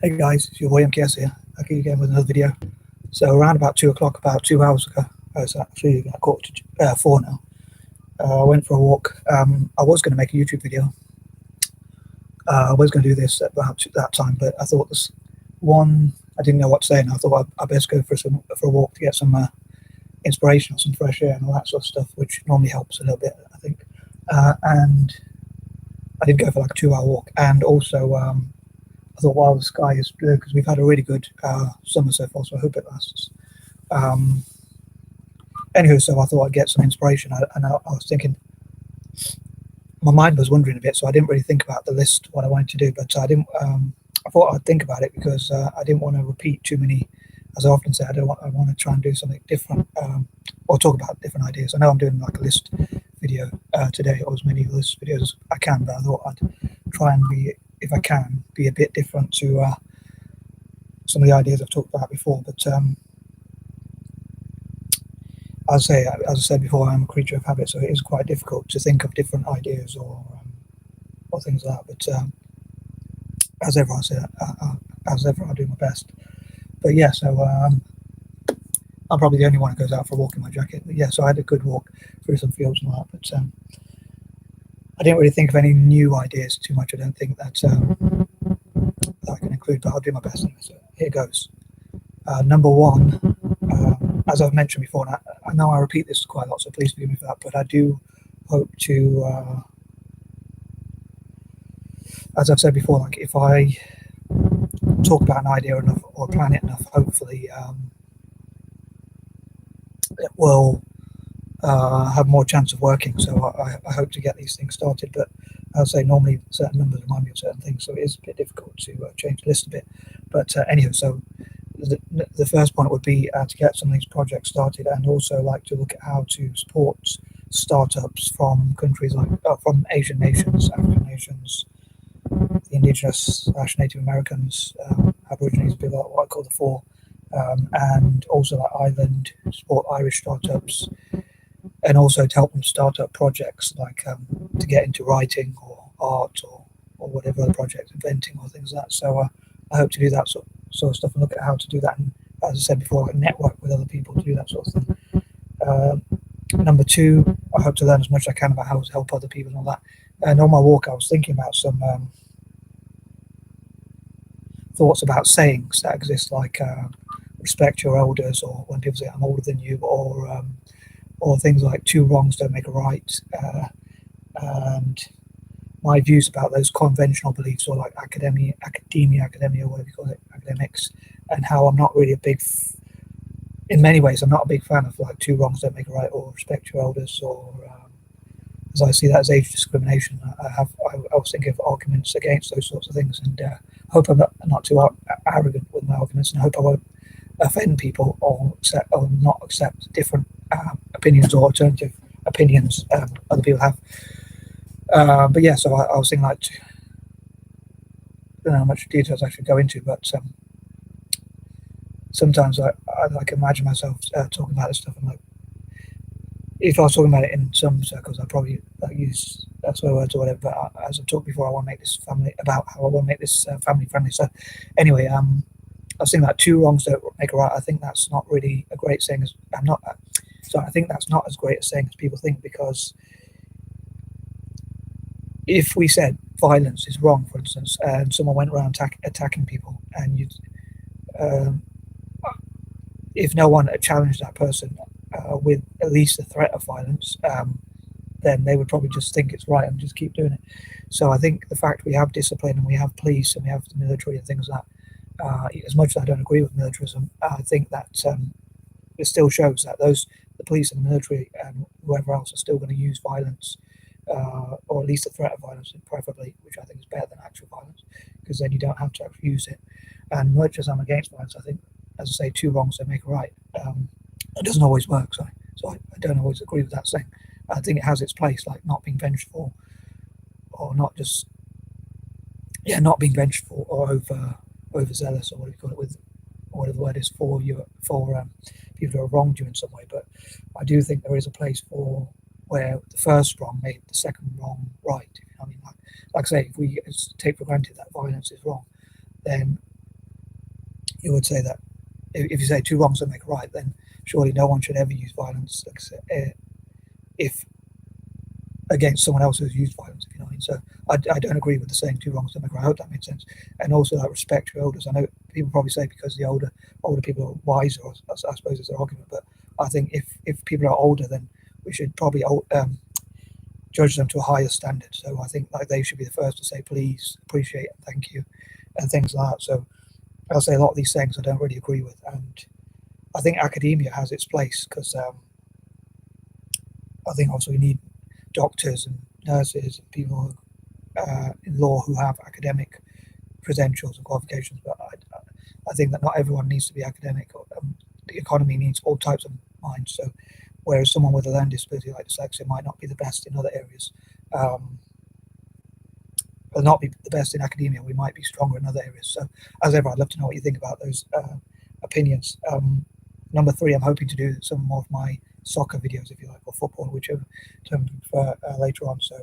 Hey guys, it's your boy M.K.S here. I'll keep you again with another video. So around about 2 o'clock, about 2 hours ago, it's actually about 4 now, I went for a walk. I was going to make a YouTube video. I was going to do this at about that time, but I thought this one, I didn't know what to say, and I thought I'd best go for a walk to get some inspiration or some fresh air and all that sort of stuff, which normally helps a little bit, I think. And I did go for like a 2 hour walk, and also I thought, wow, the sky is blue, because we've had a really good summer so far, so I hope it lasts. Anywho, so I thought I'd get some inspiration, and I was thinking, my mind was wandering a bit, so I didn't really think about the list, what I wanted to do, but I didn't. I thought I'd think about it because I didn't want to repeat too many, as I often say, I want to try and do something different, or talk about different ideas. I know I'm doing like a list video today, or as many list videos as I can, but I thought I'd try and be, if I can, be a bit different to some of the ideas I've talked about before. But as I said before, I'm a creature of habit, so it is quite difficult to think of different ideas or things like that. But as ever, I'll do my best. But yeah, so I'm probably the only one who goes out for a walk in my jacket. But yeah, so I had a good walk through some fields and all that. But I didn't really think of any new ideas too much. I don't think that I can include, but I'll do my best anyway. So here goes. Number one, as I've mentioned before, and I know I repeat this quite a lot, so please forgive me for that, but I do hope to, as I've said before, like if I talk about an idea enough or plan it enough, hopefully it will have more chance of working. So I hope to get these things started, but I'll say normally certain numbers remind me of certain things, so it is a bit difficult to change the list a bit. But anyhow, so the first point would be to get some of these projects started, and also like to look at how to support startups from countries like from Asian nations, African nations, the indigenous / Native Americans, Aborigines, people like what I call the four, and also like Ireland, support Irish startups, and also to help them start up projects like to get into writing or art or whatever other projects, inventing or things like that. So I hope to do that sort of stuff and look at how to do that, and as I said before, like network with other people to do that sort of thing. Number two, I hope to learn as much as I can about how to help other people and all that. And on my walk, I was thinking about some thoughts about sayings that exist, like respect your elders, or when people say I'm older than you, or things like two wrongs don't make a right, and my views about those conventional beliefs, or like academia, or whatever you call it, academics, and how I'm not really in many ways, I'm not a big fan of like two wrongs don't make a right, or respect your elders, or as I see that as age discrimination. I was thinking of arguments against those sorts of things, and hope I'm not too arrogant with my arguments, and I hope I won't offend people or not accept different opinions or alternative opinions other people have. But yeah, so I was thinking like, I don't know how much details I should go into, but sometimes I like imagine myself talking about this stuff, and like if I was talking about it in some circles, I'd probably use swear words or whatever. But as I've talked before, I want to make this family family friendly. So anyway, I was thinking like two wrongs don't make a right. I think that's not really a great saying. I think that's not as great a saying as people think, because if we said violence is wrong, for instance, and someone went around attacking people, and if no one challenged that person with at least a threat of violence, then they would probably just think it's right and just keep doing it. So I think the fact we have discipline, and we have police, and we have the military and things like that, as much as I don't agree with militarism, I think that it still shows that the police and the military and whoever else are still going to use violence, or at least a threat of violence, preferably, which I think is better than actual violence, because then you don't have to actually use it. And much as I'm against violence, I think, as I say, two wrongs don't make a right. It doesn't always work, so I don't always agree with that saying. I think it has its place, like not being vengeful, or not being vengeful or overzealous, or whatever you call it, with whatever the word is for people who have wronged you in some way. But I do think there is a place for where the first wrong made the second wrong right. I mean, like I say, if we take for granted that violence is wrong, then you would say that if you say two wrongs don't make a right, then surely no one should ever use violence if against someone else who's used violence, if you know what I mean. So I don't agree with the saying two wrongs don't make a right. I hope that made sense. And also like respect your elders. I know people probably say because the older people are wiser, or I suppose is their argument. But I think if people are older, then we should probably judge them to a higher standard. So I think like they should be the first to say please, appreciate, and thank you, and things like that. So I'll say a lot of these things I don't really agree with, and I think academia has its place because I think also we need doctors and nurses and people in law who have academic credentials and qualifications. But I think that not everyone needs to be academic. The economy needs all types of minds. So whereas someone with a learning disability like dyslexia might not be the best in other areas, will not be the best in academia, we might be stronger in other areas. So as ever, I'd love to know what you think about those opinions. Number 3, I'm hoping to do some more of my soccer videos, if you like, or football, whichever term you prefer, later on. So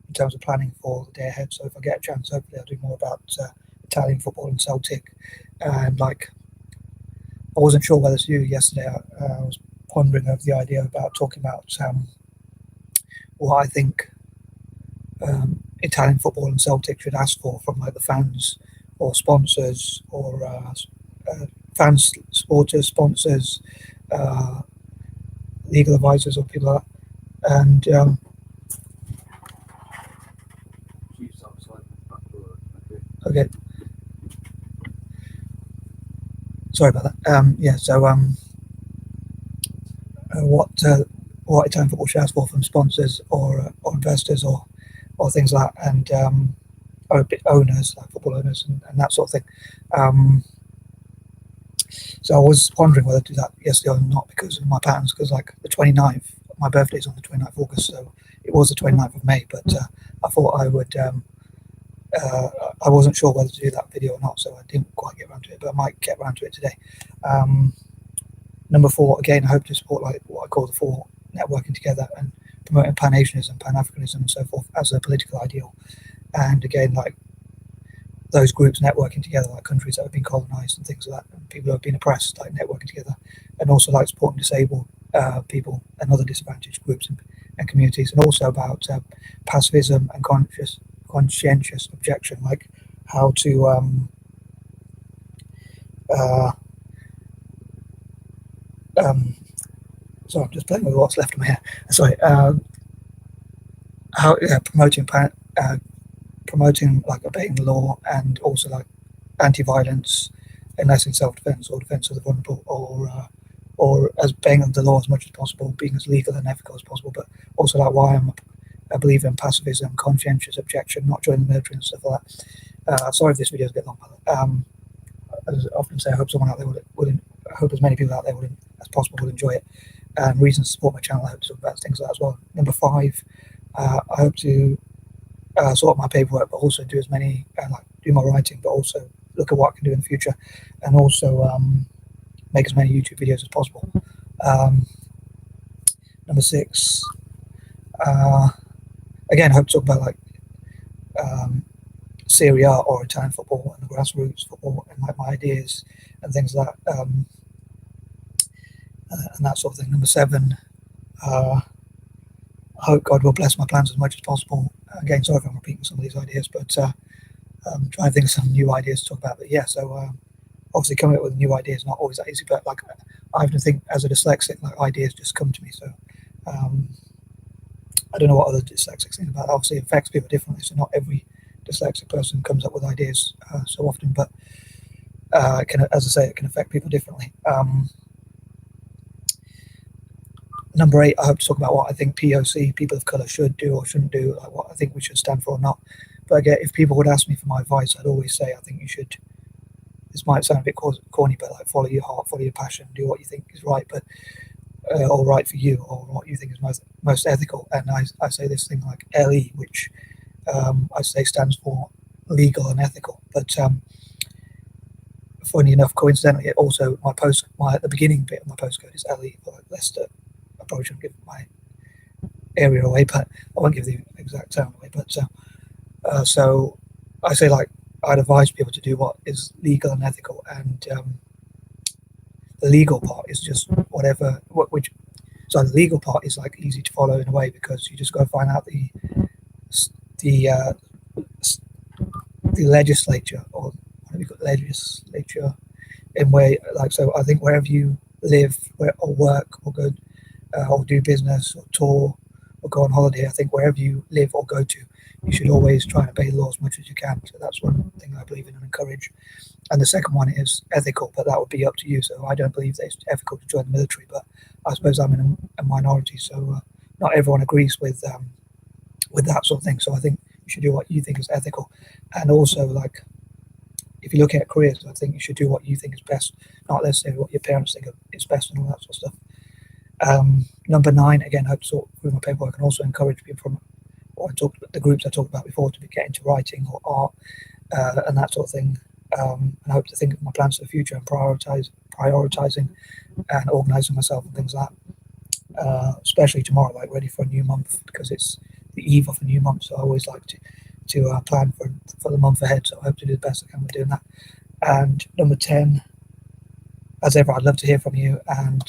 in terms of planning for the day ahead. So if I get a chance, hopefully I'll do more about Italian football and Celtic. And like, I wasn't sure whether to do yesterday. I was pondering over the idea about talking about what I think Italian football and Celtic should ask for from like the fans or sponsors or fans, supporters, sponsors, legal advisors or people like that. And okay, sorry about that. Yeah, so what Italian football should ask for from sponsors or investors or things like that, and owners, like football owners, and that sort of thing. So I was pondering whether to do that yesterday or not because of my patterns, because like the 29th, my birthday is on the 29th of August, so it was the 29th of May, but I thought I would, I wasn't sure whether to do that video or not, so I didn't quite get around to it, but I might get around to it today. Number 4, again, I hope to support like what I call the 4 networking together and promoting Pan-Asianism, Pan-Africanism and so forth as a political ideal. And again, like those groups networking together, like countries that have been colonized and things like that, and people who have been oppressed, like networking together, and also like supporting disabled people and other disadvantaged groups and communities, and also about pacifism and conscientious objection, like how to sorry, I'm just playing with what's left of my hair. Sorry, how promoting like obeying the law, and also like anti-violence unless in self-defense or defense of the vulnerable, or as obeying the law as much as possible, being as legal and ethical as possible, but also like why I believe in pacifism, conscientious objection, not joining the military and stuff like that. Sorry if this video is a bit long, but as I often say, I hope someone out there I hope as many people out there as possible will enjoy it. And reasons to support my channel, I hope to talk about things like that as well. Number 5, I hope to sort my paperwork, but also do as many, like do my writing, but also look at what I can do in the future, and also make as many YouTube videos as possible. Number 6, again, I hope to talk about like Serie A or Italian football and the grassroots football and like my ideas and things like that, and that sort of thing. Number 7, I hope God will bless my plans as much as possible. Again, sorry if I'm repeating some of these ideas, but trying to think of some new ideas to talk about. But yeah, so obviously coming up with new ideas is not always that easy, but like I often think as a dyslexic, like ideas just come to me. So I don't know what other dyslexics think about it. Obviously it affects people differently, so not every dyslexic person comes up with ideas so often, but it can, as I say, it can affect people differently. Number 8, I hope to talk about what I think POC, people of colour, should do or shouldn't do, like what I think we should stand for or not. But again, if people would ask me for my advice, I'd always say I think you should, this might sound a bit corny, but like follow your heart, follow your passion, do what you think is right, but or right for you, or what you think is most ethical. And I say this thing like LE, which I say stands for legal and ethical. But funny enough, coincidentally, it also the beginning bit of my postcode is LE for like Leicester. I probably shouldn't give my area away, but I won't give the exact town away. But so I say like I'd advise people to do what is legal and ethical, and the legal part is just whatever. So the legal part is like easy to follow in a way, because you just got to find out the uh, the legislature, or what do we call legislature, in where, like, so I think wherever you live, or work, or go, or do business, or tour, or go on holiday, I think wherever you live or go to, you should always try and obey the law as much as you can. So that's one thing I believe in and encourage. And the second one is ethical, but that would be up to you. So I don't believe that it's ethical to join the military, but I suppose I'm in a minority, so not everyone agrees with that sort of thing. So I think you should do what you think is ethical, and also, like, if you're looking at careers, I think you should do what you think is best, not necessarily what your parents think is best and all that sort of stuff. Number 9, again, I sort of, through my paperwork, and also encourage people from the groups I talked about before to get into writing or art, and that sort of thing. And I hope to think of my plans for the future and prioritizing and organizing myself and things like that. Especially tomorrow, like ready for a new month, because it's the eve of a new month. So I always like to plan for the month ahead. So I hope to do the best I can with doing that. And number 10, as ever, I'd love to hear from you, and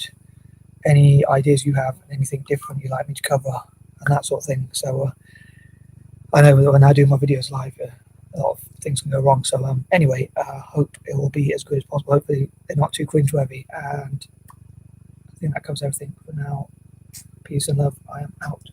any ideas you have, and anything different you'd like me to cover, and that sort of thing. So I know that when I do my videos live, a lot of things can go wrong. So anyway, hope it will be as good as possible. Hopefully they're not too cringe-worthy, and I think that covers everything for now. Peace and love. I am out.